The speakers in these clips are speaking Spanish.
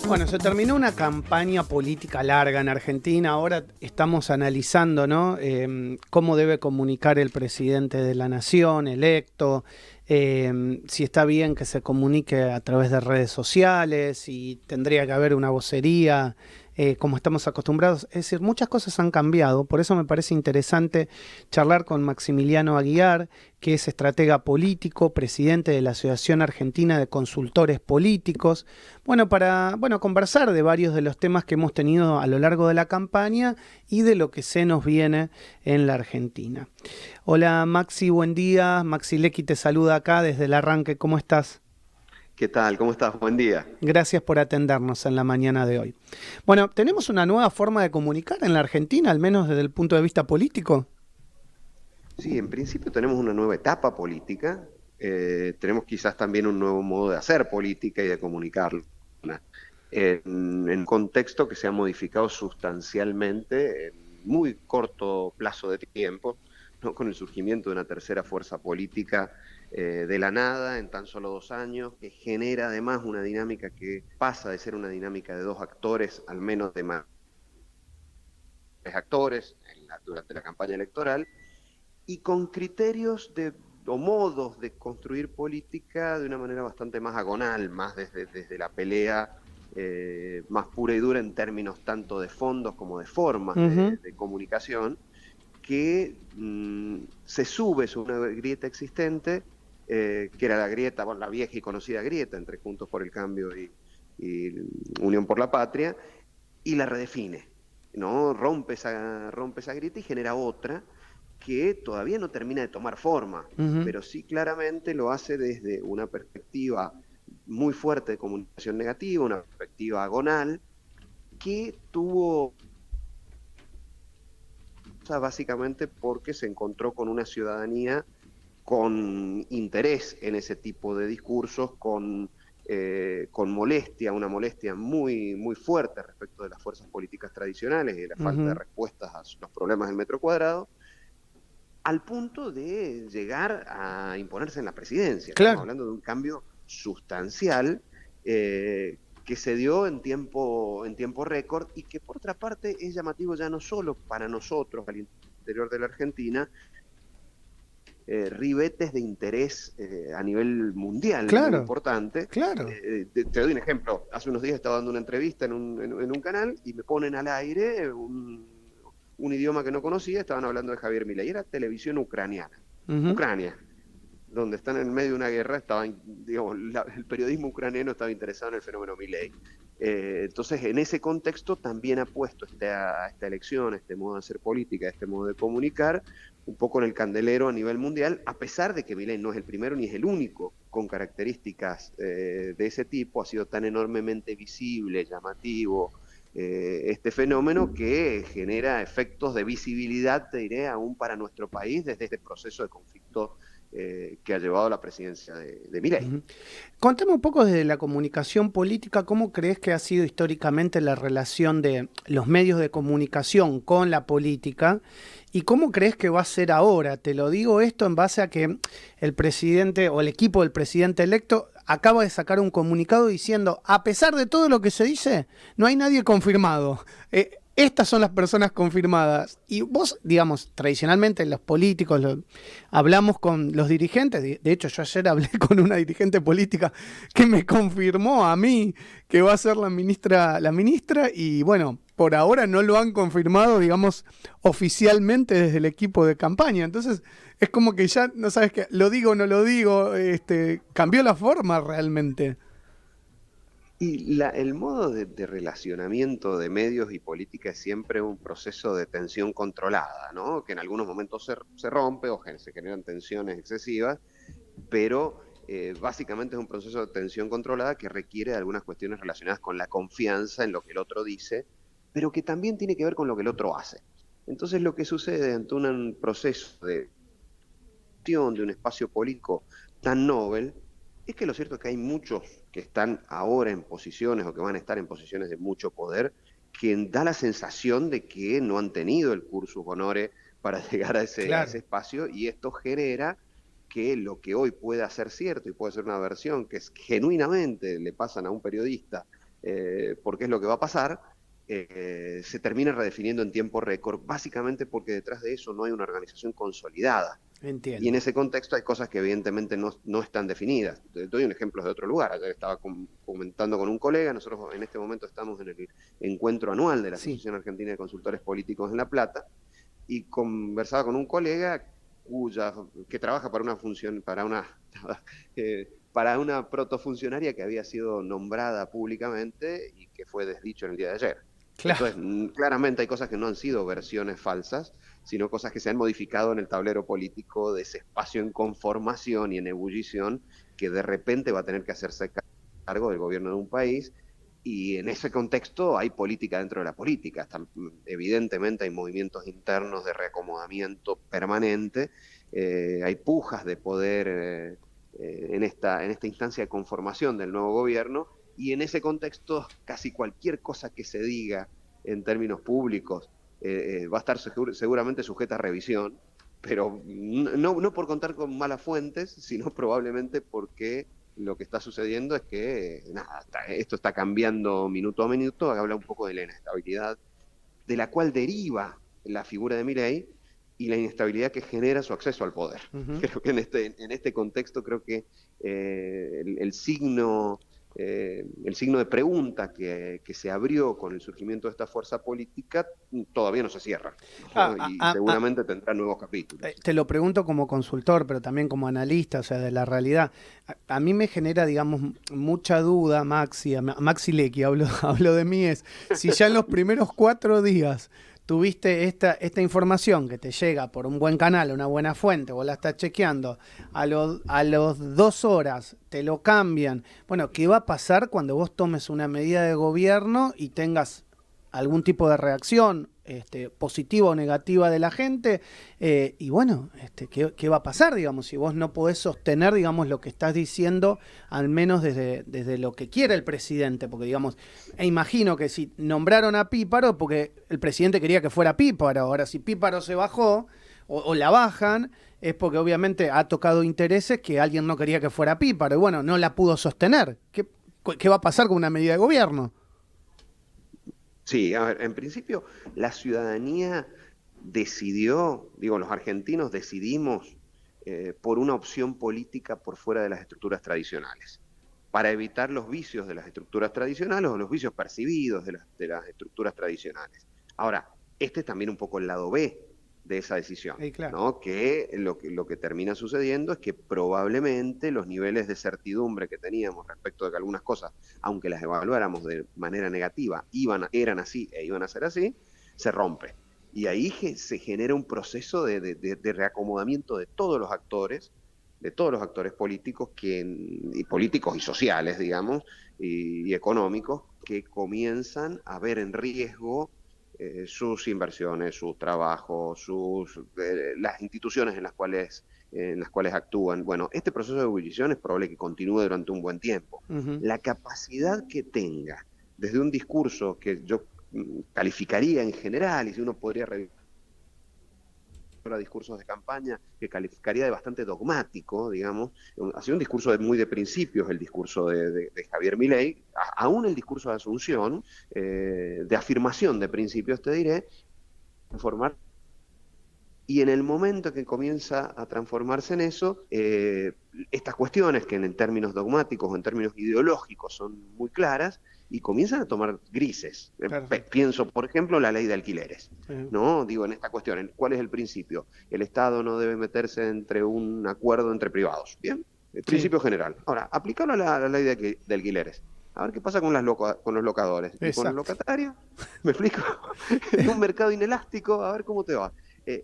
Bueno, se terminó una campaña política larga en Argentina. Ahora estamos analizando, ¿no? Cómo debe comunicar el presidente de la nación electo, si está bien que se comunique a través de redes sociales, si tendría que haber una vocería, como estamos acostumbrados. Es decir, muchas cosas han cambiado. Por eso me parece interesante charlar con Maximiliano Aguiar, que es estratega político, presidente de la Asociación Argentina de Consultores Políticos. Para conversar de varios de los temas que hemos tenido a lo largo de la campaña y de lo que se nos viene en la Argentina. Hola Maxi, buen día. Maxi Lecky te saluda acá desde el arranque. ¿Cómo estás? ¿Qué tal? ¿Cómo estás? Buen día. Gracias por atendernos en la mañana de hoy. Bueno, ¿tenemos una nueva forma de comunicar en la Argentina, al menos desde el punto de vista político? Sí, en principio tenemos una nueva etapa política, tenemos quizás también un nuevo modo de hacer política y de comunicarla, en un contexto que se ha modificado sustancialmente en muy corto plazo de tiempo, ¿no? Con el surgimiento de una tercera fuerza política de la nada en tan solo 2 años, que genera además una dinámica que pasa de ser una dinámica de dos actores, al menos de más tres actores durante la campaña electoral, y con criterios o modos de construir política de una manera bastante más agonal, más desde la pelea más pura y dura en términos tanto de fondos como de formas Ujú. de comunicación, que se sube sobre una grieta existente, que era la grieta, bueno, la vieja y conocida grieta entre Juntos por el Cambio y Unión por la Patria, y la redefine, ¿no? Rompe esa grieta y genera otra que todavía no termina de tomar forma, Ujú. pero sí claramente lo hace desde una perspectiva muy fuerte de comunicación negativa, una perspectiva agonal, que tuvo básicamente porque se encontró con una ciudadanía con interés en ese tipo de discursos, con molestia, una molestia muy, muy fuerte respecto de las fuerzas políticas tradicionales y de la falta de Ujú. respuestas a los problemas del metro cuadrado, al punto de llegar a imponerse en la presidencia. Estamos Claro. hablando de un cambio sustancial que se dio en tiempo récord y que por otra parte es llamativo ya no solo para nosotros al interior de la Argentina, ribetes de interés a nivel mundial muy Claro. importante. Claro. Te doy un ejemplo. Hace unos días estaba dando una entrevista en un canal y me ponen al aire un idioma que no conocía, estaban hablando de Javier Milei, era televisión ucraniana. Ujú. Ucrania, donde están en medio de una guerra, digamos, el periodismo ucraniano estaba interesado en el fenómeno Milei. Entonces, en ese contexto también ha puesto esta elección, este modo de hacer política, este modo de comunicar, un poco en el candelero a nivel mundial, a pesar de que Milei no es el primero ni es el único con características de ese tipo, ha sido tan enormemente visible, llamativo, este fenómeno que genera efectos de visibilidad, te diré, aún para nuestro país desde este proceso de conflicto que ha llevado a la presidencia de Milei. Ujú. Contame un poco desde la comunicación política, ¿cómo crees que ha sido históricamente la relación de los medios de comunicación con la política? ¿Y cómo crees que va a ser ahora? Te lo digo esto en base a que el presidente o el equipo del presidente electo acaba de sacar un comunicado diciendo, a pesar de todo lo que se dice, no hay nadie confirmado. Estas son las personas confirmadas. Y vos, digamos, tradicionalmente los políticos hablamos con los dirigentes. De hecho, yo ayer hablé con una dirigente política que me confirmó a mí que va a ser la ministra, y bueno, por ahora no lo han confirmado, digamos, oficialmente desde el equipo de campaña. Entonces, es como que ya no sabes qué, lo digo o no lo digo, cambió la forma realmente. Y el modo de relacionamiento de medios y política es siempre un proceso de tensión controlada, ¿no? Que en algunos momentos se rompe o se generan tensiones excesivas, pero básicamente es un proceso de tensión controlada que requiere de algunas cuestiones relacionadas con la confianza en lo que el otro dice, pero que también tiene que ver con lo que el otro hace. Entonces lo que sucede ante un proceso de un espacio político tan novel, es que lo cierto es que hay muchos que están ahora en posiciones o que van a estar en posiciones de mucho poder, que da la sensación de que no han tenido el cursus honore para llegar a ese Claro. espacio, y esto genera que lo que hoy pueda ser cierto y puede ser una versión que genuinamente le pasan a un periodista porque es lo que va a pasar, se termina redefiniendo en tiempo récord, básicamente porque detrás de eso no hay una organización consolidada. Y en Entiendo. ese contexto hay cosas que evidentemente no están definidas. Te doy un ejemplo de otro lugar. Ayer estaba comentando con un colega, nosotros en este momento estamos en el encuentro anual de la Sí, Asociación Argentina de Consultores Políticos en La Plata, y conversaba con un colega que trabaja para una función, para una protofuncionaria que había sido nombrada públicamente y que fue desdicho en el día de ayer. claro. Entonces, claramente hay cosas que no han sido versiones falsas, sino cosas que se han modificado en el tablero político de ese espacio en conformación y en ebullición que de repente va a tener que hacerse cargo del gobierno de un país. Y en ese contexto hay política dentro de la política. Evidentemente hay movimientos internos de reacomodamiento permanente, hay pujas de poder en esta instancia de conformación del nuevo gobierno, y en ese contexto casi cualquier cosa que se diga en términos públicos va a estar seguramente sujeta a revisión, pero no por contar con malas fuentes, sino probablemente porque lo que está sucediendo es que nada, esto está cambiando minuto a minuto. Habla un poco de la inestabilidad de la cual deriva la figura de Milei y la inestabilidad que genera su acceso al poder. Ujú. Creo que en este contexto creo que el signo de pregunta que se abrió con el surgimiento de esta fuerza política todavía no se cierra, Ah, ¿no? Y seguramente tendrá nuevos capítulos. te lo pregunto como consultor, pero también como analista, o sea, de la realidad. A mí me genera, digamos, mucha duda, Maxi, Maxi Lecky, hablo, hablo de mí, es si ya en los primeros 4 días tuviste esta información que te llega por un buen canal, una buena fuente, vos la estás chequeando, a los 2 horas te lo cambian. Bueno, ¿qué va a pasar cuando vos tomes una medida de gobierno y tengas algún tipo de reacción positiva o negativa de la gente? Y bueno, ¿qué va a pasar, digamos, si vos no podés sostener, digamos, lo que estás diciendo, al menos desde lo que quiere el presidente? Porque, digamos, imagino que si nombraron a Píparo, porque el presidente quería que fuera Píparo. Ahora, si Píparo se bajó o la bajan, es porque obviamente ha tocado intereses que alguien no quería que fuera Píparo. Y bueno, no la pudo sostener. ¿Qué va a pasar con una medida de gobierno? Sí, a ver, en principio la ciudadanía decidió, digo, los argentinos decidimos por una opción política por fuera de las estructuras tradicionales, para evitar los vicios de las estructuras tradicionales o los vicios percibidos de las estructuras tradicionales. Ahora, este es también un poco el lado B de esa decisión, Claro. ¿no? Lo que termina sucediendo es que probablemente los niveles de certidumbre que teníamos respecto de que algunas cosas, aunque las evaluáramos de manera negativa, eran así e iban a ser así, se rompe. Y ahí se genera un proceso de reacomodamiento de todos los actores políticos y políticos y sociales, digamos, y económicos, que comienzan a ver en riesgo sus inversiones, sus trabajos, las instituciones en las cuales actúan. Bueno, este proceso de ebullición es probable que continúe durante un buen tiempo. Ujú. La capacidad que tenga desde un discurso que yo calificaría en general, y si uno podría revisar discursos de campaña, que calificaría de bastante dogmático, digamos, ha sido un discurso muy de principios, el discurso de Javier Milei, aún el discurso de Asunción, de afirmación de principios, te diré, informar. Y en el momento que comienza a transformarse en eso, estas cuestiones que en términos dogmáticos o en términos ideológicos son muy claras, y comienzan a tomar grises. Perfecto. Pienso, por ejemplo, la ley de alquileres, Sí. ¿no? Digo, en esta cuestión, ¿cuál es el principio? El Estado no debe meterse entre un acuerdo entre privados. Bien, el Sí, principio general. Ahora, aplicarlo a la ley de alquileres. A ver qué pasa con, con los locadores y con los exacto. locatarios. ¿Me explico? En un mercado inelástico, a ver cómo te va.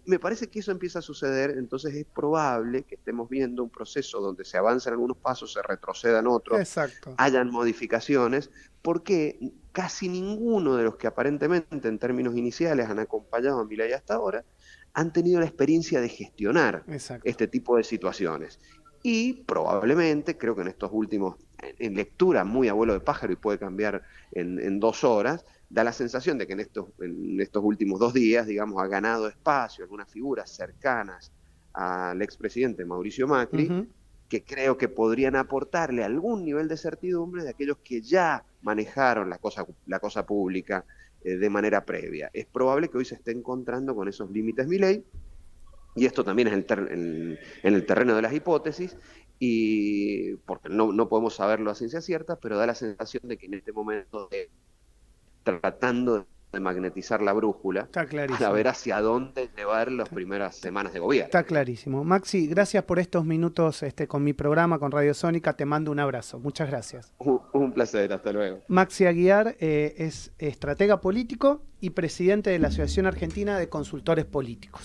Me parece que eso empieza a suceder, entonces es probable que estemos viendo un proceso donde se avanzan algunos pasos, se retrocedan otros, Exacto. hayan modificaciones, porque casi ninguno de los que aparentemente en términos iniciales han acompañado a Milei hasta ahora han tenido la experiencia de gestionar Exacto. este tipo de situaciones. Y probablemente, creo que en estos últimos, en lectura muy abuelo de pájaro y puede cambiar en 2 horas, da la sensación de que en estos últimos 2 días, digamos, ha ganado espacio algunas figuras cercanas al expresidente Mauricio Macri, Ujú. que creo que podrían aportarle algún nivel de certidumbre de aquellos que ya manejaron la cosa pública de manera previa. Es probable que hoy se esté encontrando con esos límites Milei, y esto también es en el terreno de las hipótesis, y porque no podemos saberlo a ciencia cierta, pero da la sensación de que en este momento tratando de magnetizar la brújula Está para clarísimo. ver hacia dónde llevar las primeras semanas de gobierno. Está clarísimo. Maxi, gracias por estos minutos con mi programa, con Radio Sónica. Te mando un abrazo. Muchas gracias. Un placer, hasta luego. Maxi Aguiar es estratega político y presidente de la Asociación Argentina de Consultores Políticos.